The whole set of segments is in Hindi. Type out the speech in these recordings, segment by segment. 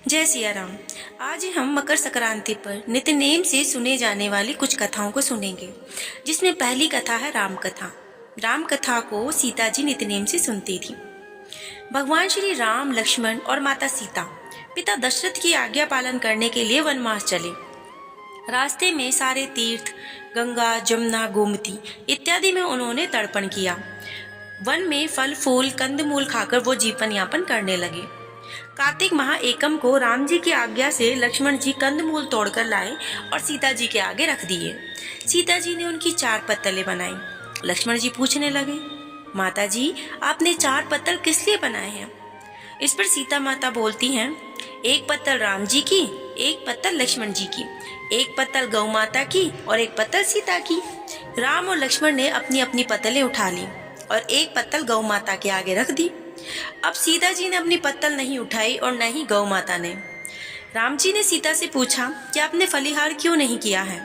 जय सिया राम। आज हम मकर संक्रांति पर नित्य नेम से सुने जाने वाली कुछ कथाओं को सुनेंगे, जिसमें पहली कथा है राम कथा। राम कथा को सीता जी नित्य नेम से सुनती थी। भगवान श्री राम, लक्ष्मण और माता सीता पिता दशरथ की आज्ञा पालन करने के लिए वनवास चले। रास्ते में सारे तीर्थ, गंगा, जमुना, गोमती इत्यादि में उन्होंने तर्पण किया। वन में फल फूल कंदमूल खाकर वो जीवन यापन करने लगे। कार्तिक माह एकम को राम जी की आज्ञा से लक्ष्मण जी कंदमूल तोड़कर लाए और सीता जी के आगे रख दिए। सीता जी ने उनकी 4 पत्तलें बनाई। लक्ष्मण जी पूछने लगे, माता जी आपने 4 पत्तल किस लिए बनाए हैं? इस पर सीता माता बोलती हैं, 1 पत्तल राम जी की, 1 पत्तल लक्ष्मण जी की, 1 पत्तल गौ माता की और 1 पत्तल सीता की। राम और लक्ष्मण ने अपनी अपनी पत्तलें उठा ली और 1 पत्तल गौ माता के आगे रख दी। अब सीता जी ने अपनी पत्तल नहीं उठाई और न ही गौ माता ने। राम जी ने सीता से पूछा कि आपने फलिहार क्यों नहीं किया है?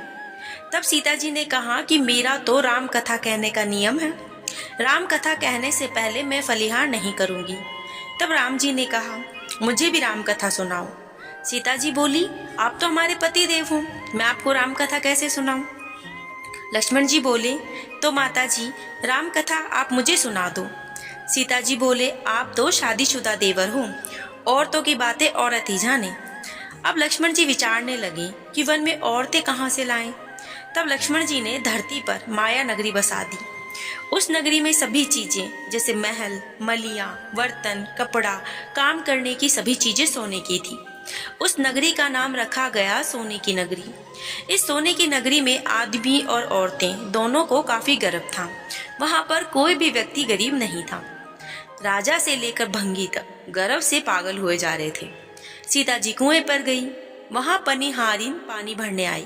तब सीता जी ने कहा कि मेरा तो राम कथा कहने का नियम है। राम कथा कहने से पहले मैं फलिहार नहीं करूंगी। तब राम जी ने कहा, मुझे भी राम कथा सुनाओ। सीता जी बोली, आप तो हमारे पति देव हो, मैं आपको राम कथा कैसे सुनाऊं? लक्ष्मण जी बोले, तो माता जी राम कथा आप मुझे सुना दो। सीता जी बोले, आप तो शादीशुदा देवर हो, औरतों की बातें औरत ही जाने। अब लक्ष्मण जी विचारने लगे कि वन में औरतें कहाँ से लाएं। तब लक्ष्मण जी ने धरती पर माया नगरी बसा दी। उस नगरी में सभी चीजें जैसे महल, मलिया, बर्तन, कपड़ा, काम करने की सभी चीजें सोने की थी। उस नगरी का नाम रखा गया सोने की नगरी। इस सोने की नगरी में आदमी और औरतें दोनों को काफी गर्व था। वहां पर कोई भी व्यक्ति गरीब नहीं था। राजा से लेकर भंगी तक गर्व से पागल हुए जा रहे थे। सीता जी कुएं पर गई। वहां पनिहारिन पानी भरने आई।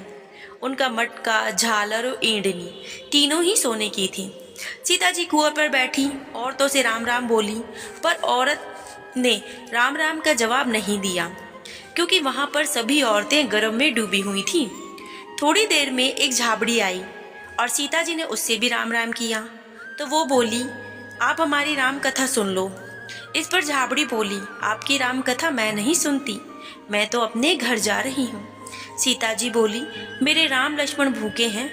उनका मटका, झालर और ईंडनी तीनों ही सोने की थी। सीता जी कुएं पर बैठी औरतों से राम राम बोली, पर औरत ने राम राम का जवाब नहीं दिया, क्योंकि वहां पर सभी औरतें गर्व में डूबी हुई थी। थोड़ी देर में एक झाबड़ी आई और सीता जी ने उससे भी राम राम किया। तो वो बोली, आप हमारी राम कथा सुन लो। इस पर झाबड़ी बोली, आपकी राम कथा मैं नहीं सुनती, मैं तो अपने घर जा रही हूँ। सीता जी बोली, मेरे राम लक्ष्मण भूखे हैं।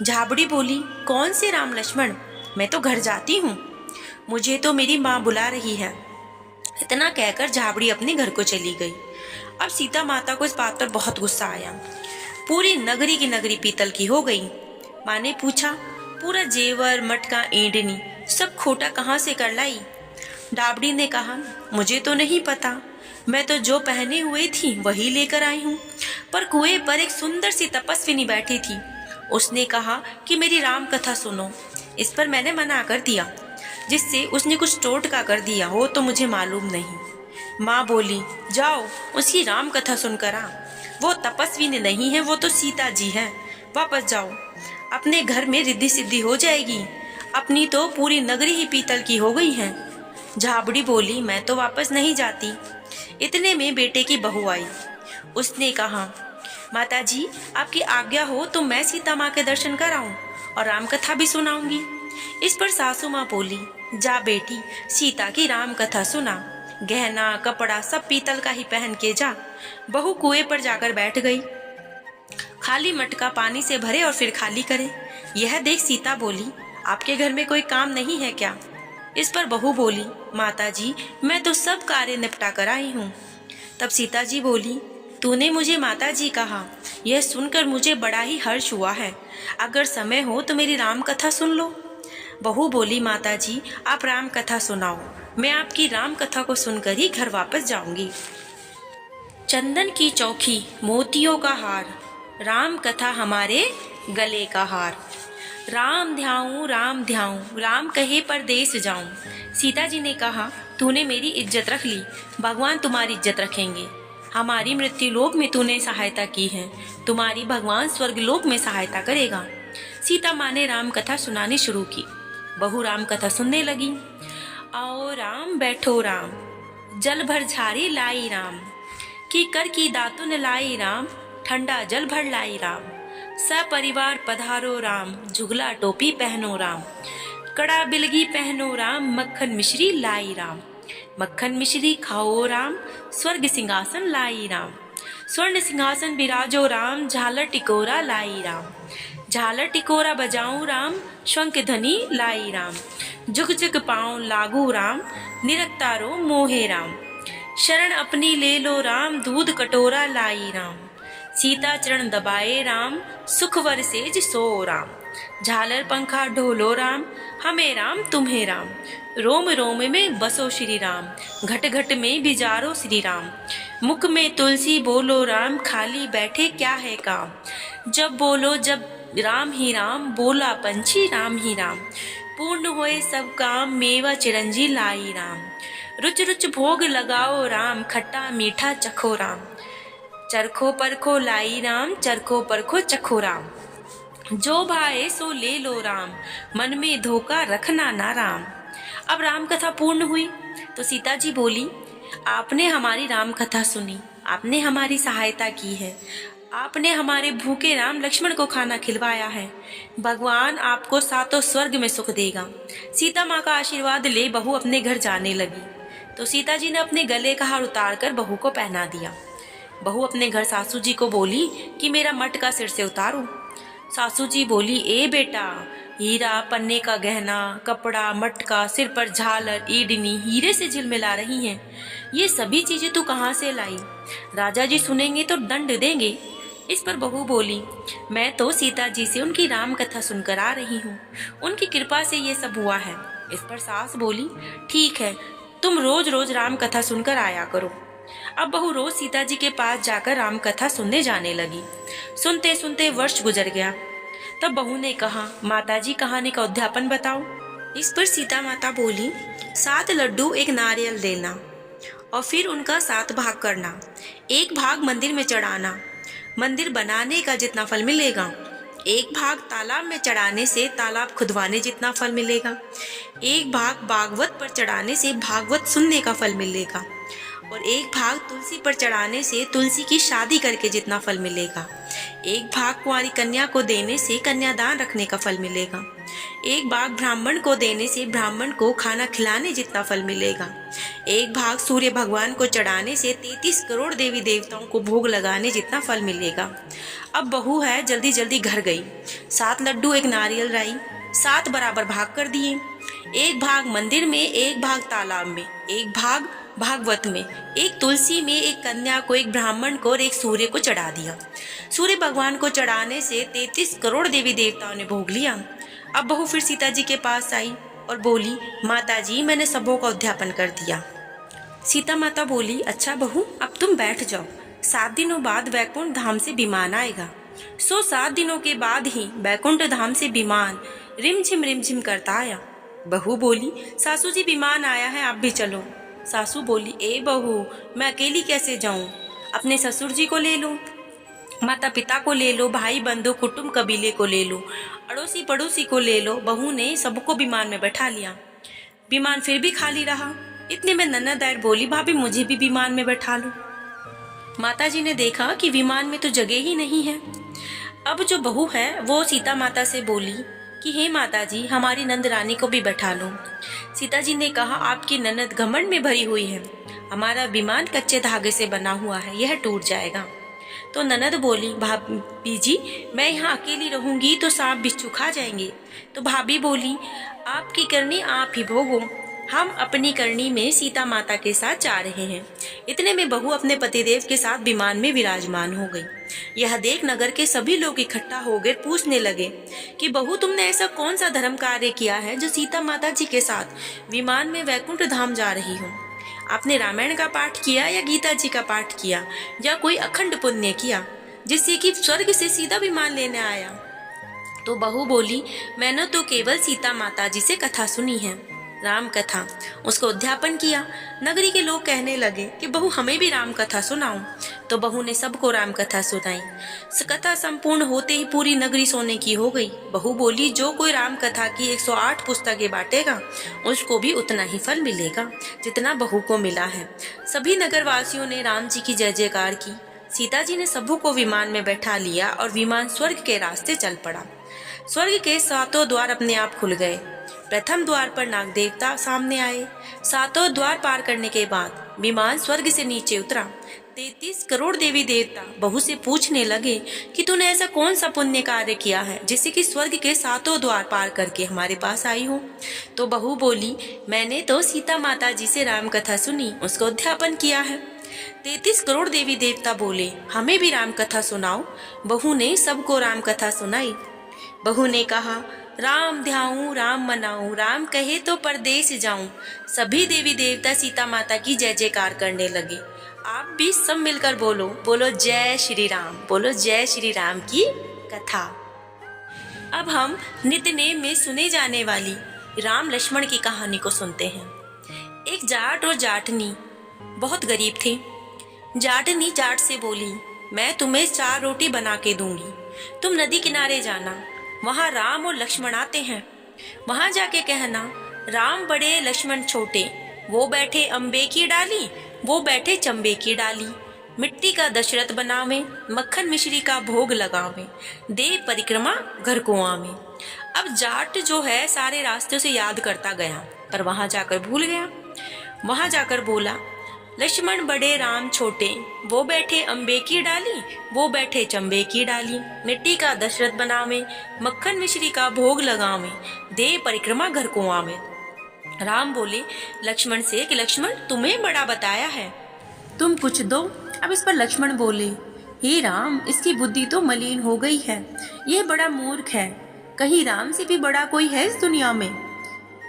झाबड़ी बोली, कौन से राम लक्ष्मण? मैं तो घर जाती हूँ, मुझे तो मेरी माँ बुला रही है। इतना कहकर झाबड़ी अपने घर को चली गई। अब सीता माता को इस बात पर बहुत गुस्सा आया। पूरी नगरी की नगरी पीतल की हो गई। माँ ने पूछा, पूरा जेवर, मटका, ईंडनी सब खोटा कहाँ से कर लाई? डाबड़ी ने कहा, मुझे तो नहीं पता, मैं तो जो पहने हुए थी वही लेकर आई हूँ। पर कुएं पर एक सुंदर सी तपस्विनी बैठी थी। उसने कहा कि मेरी राम कथा सुनो। इस पर मैंने मना कर दिया, जिससे उसने कुछ टोटका कर दिया हो तो मुझे मालूम नहीं। माँ बोली, जाओ उसकी राम कथा सुनकर आ। वो तपस्विनी नहीं है, वो तो सीता जी है। वापस जाओ, अपने घर में रिद्धि सिद्धि हो जाएगी। अपनी तो पूरी नगरी ही पीतल की हो गई है। झाबड़ी बोली, मैं तो वापस नहीं जाती। इतने में बेटे की बहू आई। उसने कहा, माता जी आपकी आज्ञा हो तो मैं सीता माँ के दर्शन कराऊं और राम कथा भी सुनाऊंगी। इस पर सासू माँ बोली, जा बेटी, सीता की राम कथा सुना। गहना कपड़ा सब पीतल का ही पहन के जा। बहू कुएं पर जाकर बैठ गई। खाली मटका पानी से भरे और फिर खाली करे। यह देख सीता बोली, आपके घर में कोई काम नहीं है क्या? इस पर बहू बोली, माता जी मैं तो सब कार्य निपटा कर आई हूँ। तब सीता जी बोली, तूने मुझे माता जी कहा, यह सुनकर मुझे बड़ा ही हर्ष हुआ है। अगर समय हो तो मेरी राम कथा सुन लो। बहू बोली, माता जी आप राम कथा सुनाओ, मैं आपकी राम कथा को सुनकर ही घर वापस जाऊंगी। चंदन की चौकी, मोतियों का हार, राम कथा हमारे गले का हार। राम ध्याऊं, राम ध्याऊं, राम कहे परदेस जाऊं। सीता जी ने कहा, तूने मेरी इज्जत रख ली, भगवान तुम्हारी इज्जत रखेंगे। हमारी मृत्यु लोक में तूने सहायता की है, तुम्हारी भगवान स्वर्ग लोक में सहायता करेगा। सीता माँ ने राम कथा सुनानी शुरू की। बहू राम कथा सुनने लगी। आओ राम बैठो राम, जल भर झारी लाई राम, की कर की दातुन लाई राम, ठंडा जल भर लाई राम। सपरिवार पधारो राम, झुगला टोपी पहनो राम, कड़ा बिलगी पहनो राम, मक्खन मिश्री लाई राम। मक्खन मिश्री खाओ राम, स्वर्ग सिंहासन लाई राम। स्वर्ण सिंहासन बिराजो राम, झालर टिकोरा लाई राम। झालर टिकोरा बजाऊं राम, शंख ध्वनि लाई राम। जुग जुग पाऊं लागू राम, निरक्तारो मोहे राम। शरण अपनी ले लो राम, दूध कटोरा लाई राम। सीता चरण दबाए राम, सुखवर सेज सो राम। झालर पंखा ढोलो राम, हमें राम तुम्हें राम। रोम रोम में बसो श्री राम, घट घट में बिजारो श्री राम। मुख में तुलसी बोलो राम, खाली बैठे क्या है काम। जब बोलो जब राम ही राम, बोला पंछी राम ही राम। पूर्ण होए सब काम, मेवा चिरंजी लाई राम। रुच रुच भोग लगाओ राम, खट्टा मीठा चखो राम। चरखो परखो लाई राम, चरखो परखो चखो राम। जो भाए सो ले लो राम, मन में धोखा रखना ना राम। अब राम कथा पूर्ण हुई तो सीता जी बोली, आपने हमारी राम कथा सुनी, आपने हमारी सहायता की है, आपने हमारे भूखे राम लक्ष्मण को खाना खिलवाया है। भगवान आपको सातों स्वर्ग में सुख देगा। सीता माँ का आशीर्वाद ले बहू अपने घर जाने लगी तो सीता जी ने अपने गले का हार उतार कर बहू को पहना दिया। बहू अपने घर सासू जी को बोली कि मेरा मटका सिर से उतारो। सासू जी बोली, ए बेटा, हीरा पन्ने का गहना, कपड़ा, मटका, सिर पर झालर, ईडनी हीरे से झिलमिला रही हैं। ये सभी चीजें तू कहाँ से लाई? राजा जी सुनेंगे तो दंड देंगे। इस पर बहू बोली, मैं तो सीता जी से उनकी राम कथा सुनकर आ रही हूँ, उनकी कृपा से ये सब हुआ है। इस पर सास बोली, ठीक है, तुम रोज रोज राम कथा सुनकर आया करो। अब बहू रोज सीता जी के पास जाकर राम कथा सुनने जाने लगी। सुनते सुनते वर्ष गुजर गया। तब बहू ने कहा, माताजी कहानी का उद्यापन बताओ। इस पर सीता माता बोली, 7 लड्डू 1 नारियल देना और फिर उनका 7 भाग करना। 1 भाग मंदिर में चढ़ाना, मंदिर बनाने का जितना फल मिलेगा। 1 भाग तालाब में चढ़ाने से तालाब खुदवाने जितना फल मिलेगा। 1 भाग भागवत पर चढ़ाने से भागवत सुनने का फल मिलेगा। और 1 भाग तुलसी पर चढ़ाने से तुलसी की शादी करके जितना फल मिलेगा। 1 भाग कुंवारी कन्या को देने से कन्यादान रखने का फल मिलेगा। 1 भाग ब्राह्मण को देने से ब्राह्मण को खाना खिलाने जितना फल मिलेगा। 1 भाग सूर्य भगवान को चढ़ाने से 33 करोड़ देवी देवताओं को भोग लगाने जितना फल मिलेगा। अब बहू है जल्दी जल्दी घर गई। 7 लड्डू 1 नारियल लाई, 7 बराबर भाग कर दिए। 1 भाग मंदिर में, 1 भाग तालाब में, 1 भाग भागवत में, 1 तुलसी में, 1 कन्या को, 1 ब्राह्मण को और 1 सूर्य को चढ़ा दिया। सूर्य भगवान को चढ़ाने से 33 करोड़ देवी देवताओं ने भोग लिया। अब बहू फिर सीता जी के पास आई और बोली, माता जी मैंने सबों का उद्यापन कर दिया। सीता माता बोली, अच्छा बहू अब तुम बैठ जाओ, 7 दिनों बाद वैकुंठ धाम से विमान आएगा। 7 दिनों के बाद ही वैकुंठ धाम से विमान रिमझिम करता आया। बहू बोली, सासू जी विमान आया है, आप भी चलो। सासू बोली, ए बहू मैं अकेली कैसे जाऊं? अपने ससुर जी को ले लो, माता पिता को ले लो, भाई बंधु कुटुंब कबीले को ले लो, अड़ोसी पड़ोसी को ले लो। बहू ने सबको विमान में बैठा लिया। विमान फिर भी खाली रहा। इतने में ननद आई बोली, भाभी मुझे भी विमान में बैठा लो। माता जी ने देखा कि विमान में तो जगह ही नहीं है। अब जो बहू है वो सीता माता से बोली कि हे माता जी हमारी नंद रानी को भी बैठा लो। सीता जी ने कहा, आपकी ननद घमंड में भरी हुई है, हमारा विमान कच्चे धागे से बना हुआ है, यह टूट जाएगा। तो ननद बोली, भाभी जी मैं यहाँ अकेली रहूंगी तो सांप बिच्छू खा जाएंगे। तो भाभी बोली, आपकी करनी आप ही भोगो, हम अपनी करनी में सीता माता के साथ जा रहे हैं। इतने में बहू अपने पतिदेव के साथ विमान में विराजमान हो गई। यह देख नगर के सभी लोग इकट्ठा हो गए, पूछने लगे कि बहू तुमने ऐसा कौन सा धर्म कार्य किया है जो सीता माता जी के साथ विमान में वैकुंठ धाम जा रही हो? आपने रामायण का पाठ किया या गीता जी का पाठ किया या कोई अखंड पुण्य किया जिससे कि स्वर्ग से सीधा विमान लेने आया? तो बहू बोली, मैंने तो केवल सीता माता जी से कथा सुनी है, राम कथा। उसको उद्यापन किया। नगरी के लोग कहने लगे कि बहू हमें भी राम कथा सुनाओ। तो बहू ने सबको राम कथा सुनाई। कथा संपूर्ण होते ही पूरी नगरी सोने की हो गई। बहू बोली, जो कोई राम कथा की 108 पुस्तकें बांटेगा उसको भी उतना ही फल मिलेगा जितना बहू को मिला है। सभी नगरवासियों ने राम जी की जय जयकार की। सीता जी ने सबों को विमान में बैठा लिया और विमान स्वर्ग के रास्ते चल पड़ा। स्वर्ग के 7 द्वार अपने आप खुल गए। प्रथम द्वार पर नाग देवता सामने आए। सातों द्वार पार करने के बाद विमान स्वर्ग से नीचे उतरा। 33 करोड़ देवी देवता बहू से पूछने लगे कि तूने ऐसा कौन सा पुण्य कार्य किया है जिससे कि स्वर्ग के सातों द्वार पार करके हमारे पास आई हो। तो बहू बोली, मैंने तो सीता माता जी से राम कथा सुनी, उसको अध्यापन किया है। 33 करोड़ देवी देवता बोले, हमें भी राम कथा सुनाओ। बहू ने सबको राम कथा सुनाई। बहू ने कहा, राम ध्याऊं राम मनाऊं, राम कहे तो परदेश जाऊं। सभी देवी देवता सीता माता की जय जयकार करने लगे। आप भी सब मिलकर बोलो, बोलो जय श्री राम, बोलो जय श्री राम की कथा। अब हम नित्य नेम में सुने जाने वाली राम लक्ष्मण की कहानी को सुनते हैं। एक जाट और जाटनी बहुत गरीब थे। जाटनी जाट से बोली, मैं तुम्हें 4 रोटी बना के दूंगी, तुम नदी किनारे जाना, वहां राम और लक्ष्मण आते हैं। वहां जाके कहना, राम बड़े लक्ष्मण छोटे, वो बैठे अम्बे की डाली, वो बैठे चंबे की डाली। मिट्टी का दशरथ बनावे, मक्खन मिश्री का भोग लगावे, दे परिक्रमा घर को आवे। अब जाट जो है सारे रास्ते से याद करता गया, पर वहां जाकर भूल गया। वहां जाकर बोला, लक्ष्मण बड़े राम छोटे, वो बैठे अम्बे की डाली, वो बैठे चंबे की डाली। मिट्टी का दशरथ बनावे, मक्खन मिश्री का भोग लगावे, दे परिक्रमा घर को आवे। राम बोले लक्ष्मण से कि लक्ष्मण तुम्हें बड़ा बताया है, तुम कुछ दो। अब इस पर लक्ष्मण बोले, हे राम, इसकी बुद्धि तो मलिन हो गई है, यह बड़ा मूर्ख है, कहीं राम से भी बड़ा कोई है इस दुनिया में।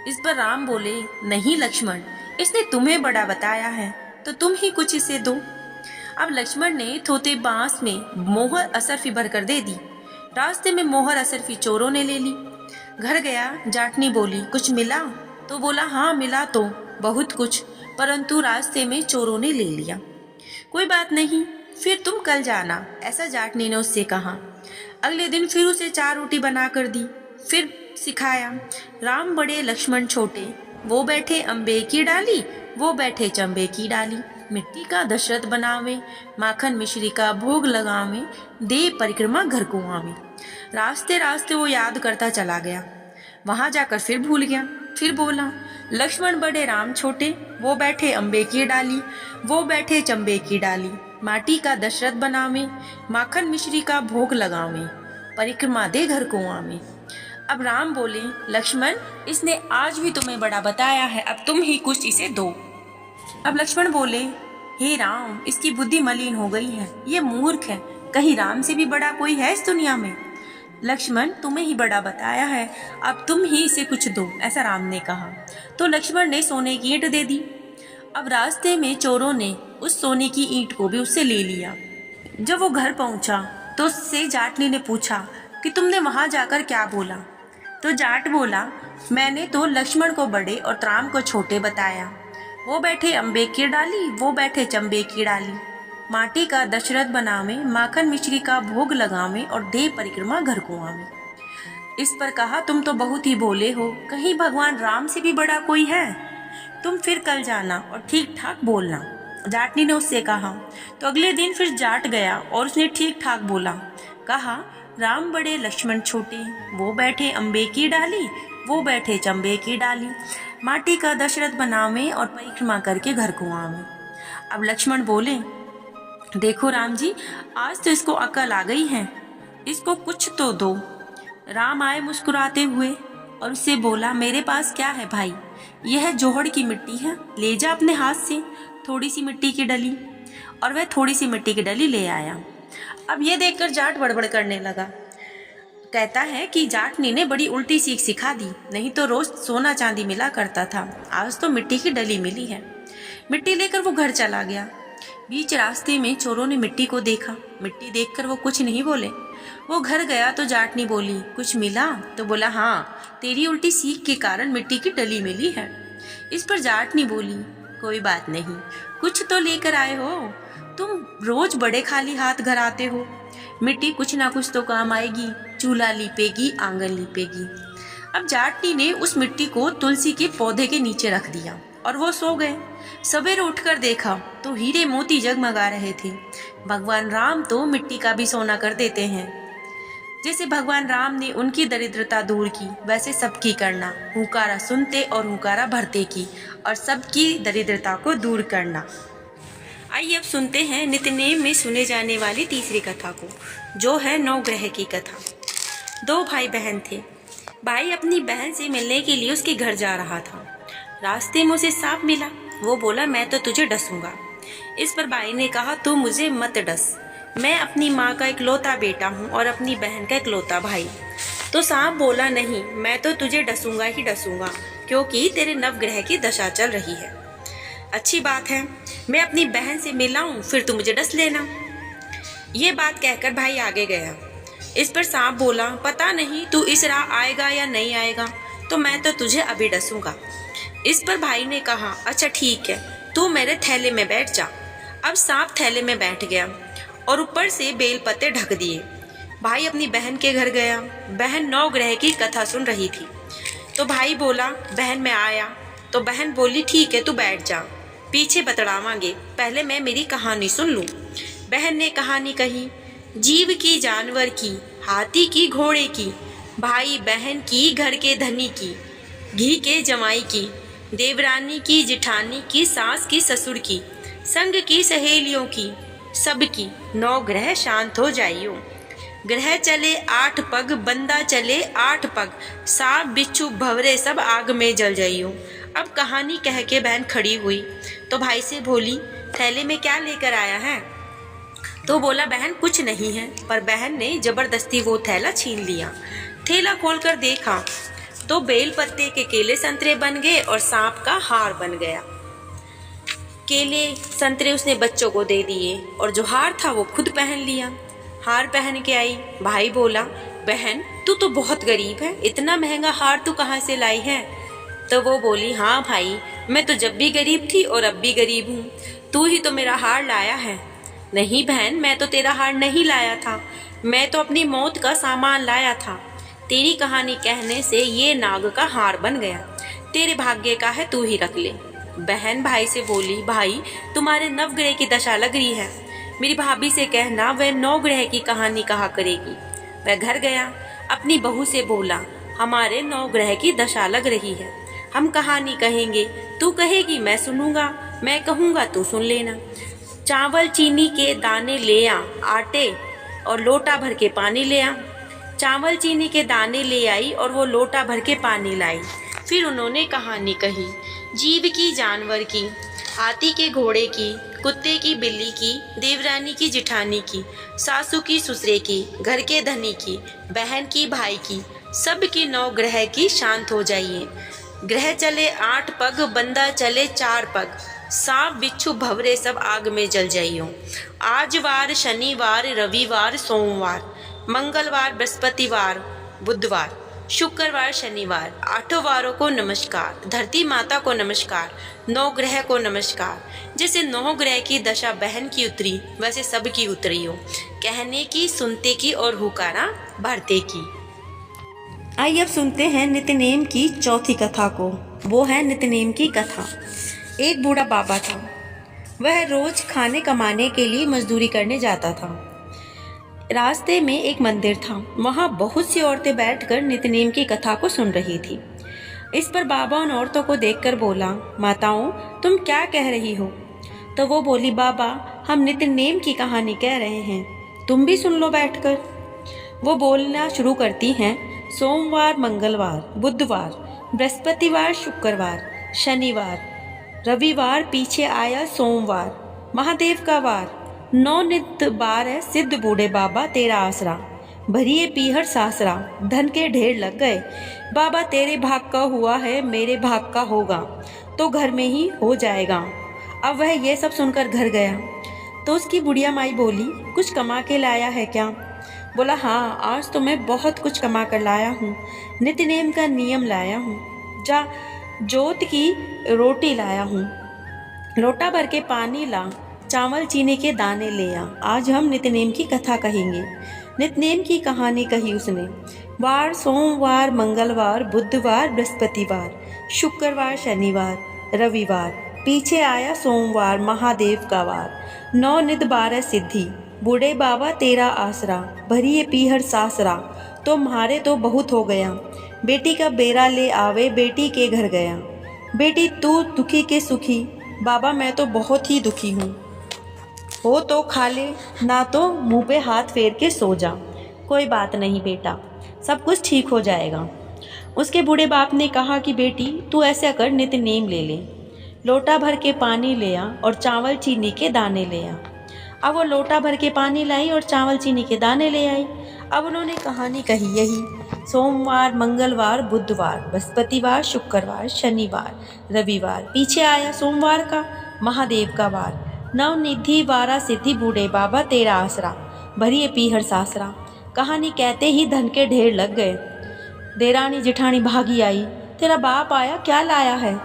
इस पर राम बोले, नहीं लक्ष्मण, इसने तुम्हें बड़ा बताया है तो तुम ही कुछ इसे दो। अब लक्ष्मण ने थोते बांस में मोहर असरफी भरकर दे दी। रास्ते में मोहर असरफी चोरों ने ले ली। घर गया, जाटनी बोली, कुछ मिला? तो बोला, हाँ मिला तो बहुत कुछ, परंतु रास्ते में चोरों ने ले लिया। कोई बात नहीं, फिर तुम कल जाना, ऐसा जाटनी ने उससे कहा। अगले दिन फिर उसे 4 रोटी बना कर दी, फिर सिखाया, राम बड़े लक्ष्मण छोटे, वो बैठे अम्बे की डाली, वो बैठे चंबे की डाली। मिट्टी का दशरथ बनावे, माखन मिश्री का भोग लगावे, दे परिक्रमा घर को आवे। रास्ते रास्ते वो याद करता चला गया। वहां जाकर फिर भूल गया। फिर बोला, लक्ष्मण बड़े राम छोटे, वो बैठे अम्बे की डाली, वो बैठे चंबे की डाली। माटी का दशरथ बनावे, माखन मिश्री का भोग लगावे, परिक्रमा दे घर को आवे। अब राम बोले, लक्ष्मण, इसने आज भी तुम्हें बड़ा बताया है, अब तुम ही कुछ इसे दो। अब लक्ष्मण बोले, हे राम, इसकी बुद्धि मलिन हो गई है, ये मूर्ख है, कहीं राम से भी बड़ा कोई है इस दुनिया में। लक्ष्मण, तुम्हें ही बड़ा बताया है, अब तुम ही इसे कुछ दो, ऐसा राम ने कहा। तो लक्ष्मण ने सोने की ईंट दे दी। अब रास्ते में चोरों ने उस सोने की ईंट को भी उससे ले लिया। जब वो घर पहुंचा तो उससे जाटनी ने पूछा कि तुमने वहां जाकर क्या बोला? तो जाट बोला, मैंने तो लक्ष्मण को बड़े और राम को छोटे बताया, वो बैठे अम्बे की डाली, वो बैठे चंबे की डाली। माटी का दशरथ बनावे, माखन मिश्री का भोग लगावे और दे परिक्रमा घर को आवे। इस पर कहा, तुम तो बहुत ही भोले हो, कहीं भगवान राम से भी बड़ा कोई है? तुम फिर कल जाना और ठीक ठाक बोलना, जाटनी ने उससे कहा। तो अगले दिन फिर जाट गया और उसने ठीक ठाक बोला। कहा, राम बड़े लक्ष्मण छोटे, वो बैठे अम्बे की डाली, वो बैठे चंबे की डाली। माटी का दशरथ बनावे और परिक्रमा करके घर को आवे। अब लक्ष्मण बोले, देखो राम जी, आज तो इसको अकल आ गई है, इसको कुछ तो दो। राम आए मुस्कुराते हुए और उससे बोला, मेरे पास क्या है भाई, यह जोहड़ की मिट्टी है, ले जा अपने हाथ से थोड़ी सी मिट्टी की डली। और वह थोड़ी सी मिट्टी की डली ले आया। अब ये देखकर जाट बड़बड़ करने लगा। कहता है कि जाटनी ने बड़ी उल्टी सीख सिखा दी, नहीं तो रोज सोना चांदी मिला करता था, आज तो मिट्टी की डली मिली है। मिट्टी लेकर वो घर चला गया। बीच रास्ते में चोरों ने मिट्टी को देखा। मिट्टी देखकर वो कुछ नहीं बोले। वो घर गया तो जाटनी बोली, कुछ मिला? तो बोला, हाँ, तेरी उल्टी सीख के कारण मिट्टी की डली मिली है। इस पर जाटनी बोली, कोई बात नहीं, कुछ तो लेकर आए हो, तुम रोज बड़े खाली हाथ घर आते हो, मिट्टी कुछ ना कुछ तो काम आएगी, चूल्हा लीपेगी, आंगन लीपेगी। अब जाटनी ने उस मिट्टी को तुलसी के पौधे के नीचे रख दिया और वो सो गए। सवेरे उठकर देखा तो हीरे मोती जगमगा रहे थे। भगवान राम तो मिट्टी का भी सोना कर देते हैं। जैसे भगवान राम ने उनकी दरिद्रता दूर की, वैसे सबकी करना, हुंकारा सुनते और हुंकारा भरते की, और सबकी दरिद्रता को दूर करना। आइए अब सुनते हैं नित्यनेम में सुने जाने वाली तीसरी कथा को, जो है नवग्रह की कथा। दो भाई बहन थे। भाई अपनी बहन से मिलने के लिए उसके घर जा रहा था। रास्ते में उसे सांप मिला। वो बोला, मैं तो तुझे डसूंगा। इस पर भाई ने कहा, तू मुझे मत डस, मैं अपनी माँ का इकलौता बेटा हूँ और अपनी बहन का इकलौता भाई। तो सांप बोला, नहीं, मैं तो तुझे डसूंगा ही डसूंगा, क्योंकि तेरे नवग्रह की दशा चल रही है। अच्छी बात है, मैं अपनी बहन से मिला हूँ, फिर तू मुझे डस लेना। ये बात कहकर भाई आगे गया। इस पर सांप बोला, पता नहीं तू इस राह आएगा या नहीं आएगा, तो मैं तो तुझे अभी डसूंगा। इस पर भाई ने कहा, अच्छा ठीक है, तू मेरे थैले में बैठ जा। अब सांप थैले में बैठ गया और ऊपर से बेल पत्ते ढक दिए। भाई अपनी बहन के घर गया। बहन नवग्रह की कथा सुन रही थी। तो भाई बोला, बहन मैं आया। तो बहन बोली, ठीक है, तू बैठ जा, पीछे बतड़ावांगे, पहले मैं मेरी कहानी सुन लूं। बहन ने कहानी कही। जीव की, जानवर की, हाथी की, घोड़े की, भाई बहन की, घर के धनी की, घी के जमाई की, देवरानी की, जिठानी की, सास की, ससुर की, संग की, सहेलियों की, सबकी नवग्रह शांत हो जाइयो। ग्रह चले 8 पग, बंदा चले 8 पग, सांप बिच्छू भंवरे सब आग में जल जाइयो। अब कहानी कह के बहन खड़ी हुई तो भाई से बोली, थैले में क्या लेकर आया है? तो बोला, बहन कुछ नहीं है। पर बहन ने जबरदस्ती वो थैला छीन लिया। थैला खोलकर देखा तो बेल पत्ते के केले संतरे बन गए और सांप का हार बन गया। केले संतरे उसने बच्चों को दे दिए और जो हार था वो खुद पहन लिया। हार पहन के आई। भाई बोला, बहन तू तो बहुत गरीब है, इतना महंगा हार तू कहाँ से लाई है? तो वो बोली, हाँ भाई, मैं तो जब भी गरीब थी और अब भी गरीब हूँ, तू ही तो मेरा हार लाया है। नहीं बहन, मैं तो तेरा हार नहीं लाया था, मैं तो अपनी मौत का सामान लाया था। तेरी कहानी कहने से ये नाग का हार बन गया, तेरे भाग्य का है, तू ही रख ले। बहन भाई से बोली, भाई तुम्हारे नवग्रह की दशा लग रही है, मेरी भाभी से कहना वह नवग्रह की कहानी कहा करेगी। वह घर गया, अपनी बहू से बोला, हमारे नवग्रह की दशा लग रही है, हम कहानी कहेंगे, तू कहेगी मैं सुनूंगा, मैं कहूँगा तू सुन लेना। चावल चीनी के दाने ले आ, आटे और लोटा भर के पानी ले आ। चावल चीनी के दाने ले आई और वो लोटा भर के पानी लाई। फिर उन्होंने कहानी कही। जीव की, जानवर की, हाथी के, घोड़े की, कुत्ते की, बिल्ली की, देवरानी की, जिठानी की, सासू की, ससुरे की, घर के धनी की, बहन की, भाई की, सब की नवग्रह की शांत हो जाइए। ग्रह चले 8 पग, बंदा चले 4 पग, सांप बिच्छू भंवरे सब आग में जल जाइयो। आज वार, शनिवार, रविवार, सोमवार, मंगलवार, बृहस्पतिवार, बुधवार, शुक्रवार, शनिवार, 8 वारों को नमस्कार, धरती माता को नमस्कार, 9 ग्रह को नमस्कार। जैसे 9 ग्रह की दशा बहन की उतरी, वैसे सब की उतरी हो, कहने की, सुनते की और हुकारा भरते की। आइए अब सुनते हैं नित्यनेम की चौथी कथा को, वो है नित्यनेम की कथा। एक बूढ़ा बाबा था। वह रोज खाने कमाने के लिए मजदूरी करने जाता था। रास्ते में एक मंदिर था, वहाँ बहुत सी औरतें बैठकर नित्यनेम की कथा को सुन रही थी। इस पर बाबा उन औरतों को देखकर बोला, माताओं तुम क्या कह रही हो? तो वो बोली, बाबा हम नित्यनेम की कहानी कह रहे हैं, तुम भी सुन लो बैठकर। वो बोलना शुरू करती हैं, सोमवार, मंगलवार, बुधवार, बृहस्पतिवार, शुक्रवार, शनिवार, रविवार, पीछे आया सोमवार, महादेव का वार, 9 नित बार है, सिद्ध बूढ़े बाबा तेरा आसरा, भरिए पीहर सासरा, धन के ढेर लग गए, बाबा तेरे भाग का हुआ है, मेरे भाग का होगा तो घर में ही हो जाएगा। अब वह ये सब सुनकर घर गया तो उसकी बुढ़िया माई बोली, कुछ कमा के लाया है क्या? बोला, हाँ आज तो मैं बहुत कुछ कमा कर लाया हूँ, नित्यनेम का नियम लाया हूँ, जा जोत की रोटी लाया हूँ, लोटा भर के पानी ला, चावल चीनी के दाने ले आ, आज हम नित्यनेम की कथा कहेंगे। नित्यनेम की कहानी कही उसने। वार, सोमवार, मंगलवार, बुधवार, बृहस्पतिवार, शुक्रवार, शनिवार, रविवार, पीछे आया सोमवार, महादेव का वार, 9 नित 12 सिद्धि, बूढ़े बाबा तेरा आसरा, भरिए पीहर सासरा, तुम्हारे तो बहुत हो गया। बेटी का बेरा ले आवे बेटी के घर गया। बेटी तू दुखी के सुखी, बाबा मैं तो बहुत ही दुखी हूँ। हो तो खा ले, ना तो मुंह पे हाथ फेर के सो जा। कोई बात नहीं बेटा, सब कुछ ठीक हो जाएगा। उसके बूढ़े बाप ने कहा कि बेटी तू ऐसा कर, नित्य-नेम ले ले। लोटा भर के पानी ले आ और चावल चीनी के दाने ले आ। अब वो लोटा भर के पानी लाई और चावल चीनी के दाने ले आई। अब उन्होंने कहानी कही यही: सोमवार, मंगलवार, बुधवार, बृहस्पतिवार, शुक्रवार, शनिवार, रविवार, पीछे आया सोमवार का, महादेव का वार। नवनिधि वारा सिद्धि, बूढ़े बाबा तेरा आसरा, भरिए पीहर सासरा। कहानी कहते ही धन के ढेर लग गए। देरानी जेठानी भागी आई, तेरा बाप आया, क्या लाया है?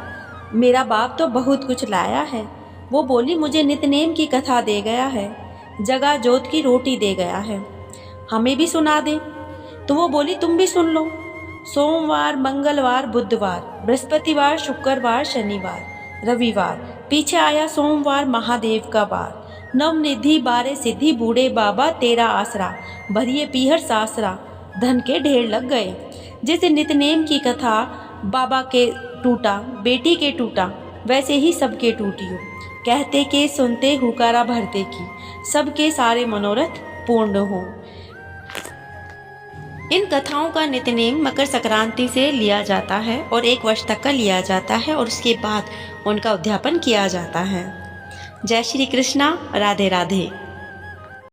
मेरा बाप तो बहुत कुछ लाया है। वो बोली मुझे नित्यनेम की कथा दे गया है, जगा जोत की रोटी दे गया है, हमें भी सुना दे। तो वो बोली तुम भी सुन लो। सोमवार, मंगलवार, बुधवार, बृहस्पतिवार, शुक्रवार, शनिवार, रविवार, पीछे आया सोमवार, महादेव का वार। नवनिधि बारे सिद्धि, बूढ़े बाबा तेरा आसरा, भरिए पीहर सासरा, धन के ढेर लग गए। जैसे नित्यनेम की कथा बाबा के टूटा, बेटी के टूटा, वैसे ही सबके टूटियो। कहते के सुनते हुकारा भरते की, सबके सारे मनोरथ पूर्ण हो। इन कथाओं का नित्यनेम मकर संक्रांति से लिया जाता है और 1 वर्ष तक का लिया जाता है और उसके बाद उनका उद्यापन किया जाता है। जय श्री कृष्णा, राधे राधे।